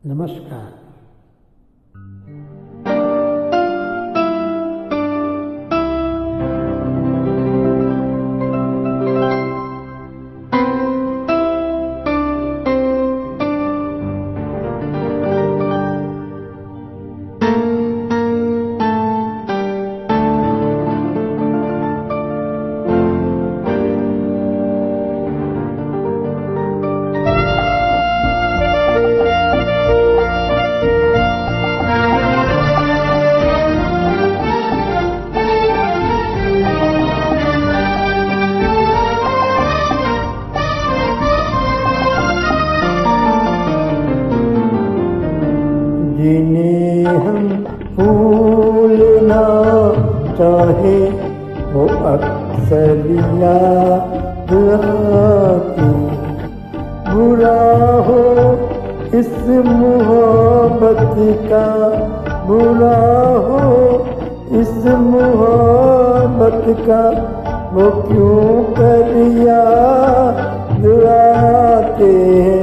नमस्कार। जिन्हें हम भूलना चाहे वो अक्सर याद आती। बुरा हो इस मोहब्बत का, बुरा हो इस मोहब्बत का, वो क्यों कर याद आते हैं।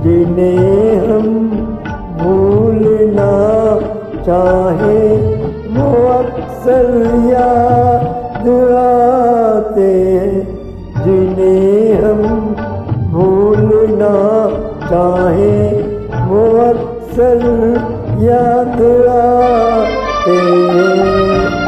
जिन्हें हम भूलना चाहे वो अक्सर याद आते हैं। जिन्हें हम भूलना चाहे वो अक्सर याद आते हैं।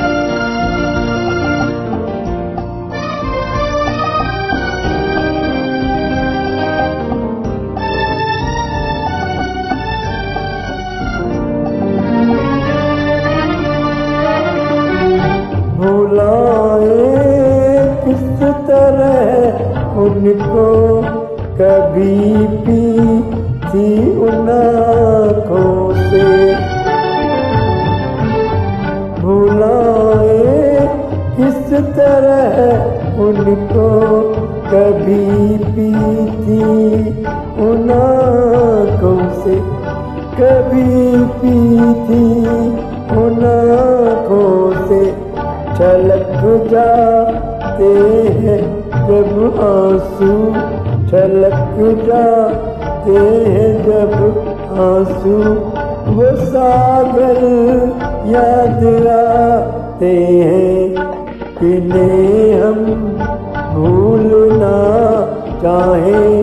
भुलाए किस तरह उनको, कभी पी थी उन आँखों से। भुलाए किस तरह उनको, कभी पी थी उन आँखों से। कभी पी थी उन आँखों से। छलक जाते हैं जब आंसू, छलक जाते हैं जब आंसू, वो सागर याद आते हैं। जिन्हें हम भूलना चाहे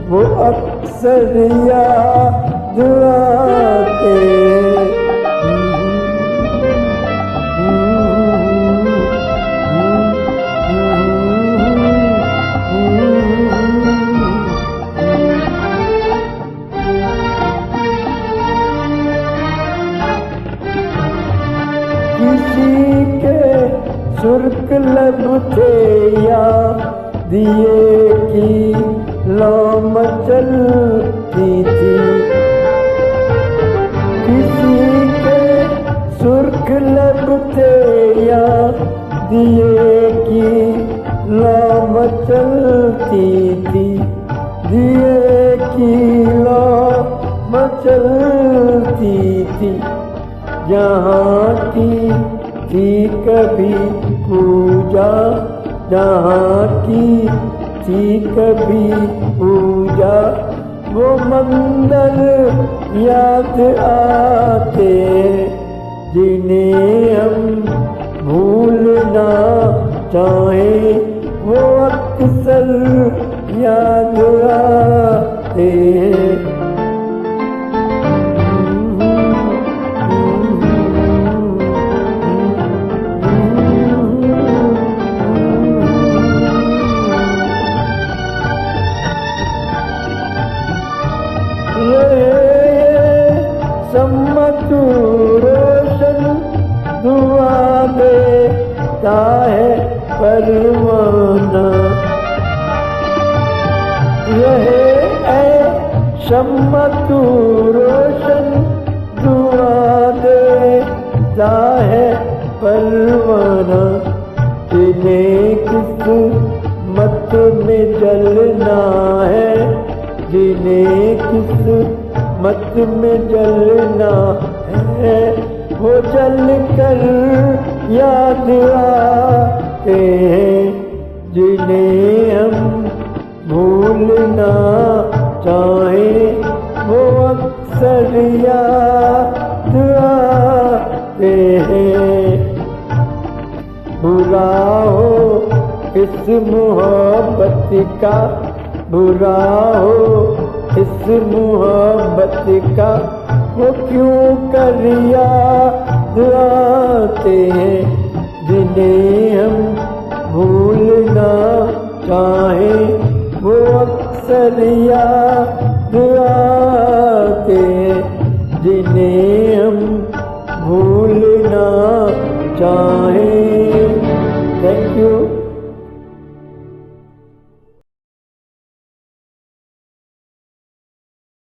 वो अक्सर याद आते हैं। किसी के सुर्ख लब थे या दिए की लौ मचलती थी। किसी के सुर्ख लब थे या दिए की लौ मचलती थी। दिए की लौ मचलती थी। जहाँ की थी कभी पूजा, जहाँ की थी कभी पूजा, वो मंदिर याद आते। जिन्हें हम भूलना चाहे वो अक्सर याद आते हैं। सम्मत रोशन दुआ देता है परवाना। रहे ऐ सम्मत रोशन दुआ देता है परवाना। जिन्हें किस्मत में जलना है, जिन्हें किस्मत में जलना है, वो जल कर याद आते हैं। जिन्हें हम भूलना चाहे वो अक्सर याद आते हैं। बुरा हो इस मोहब्बत का, बुरा हो इस मोहब्बत का, वो क्यों कर याद आते हैं, जिन्हें हम भूलना चाहें वो अक्सर याद आते हैं, जिन्हें हम भूलना चाहें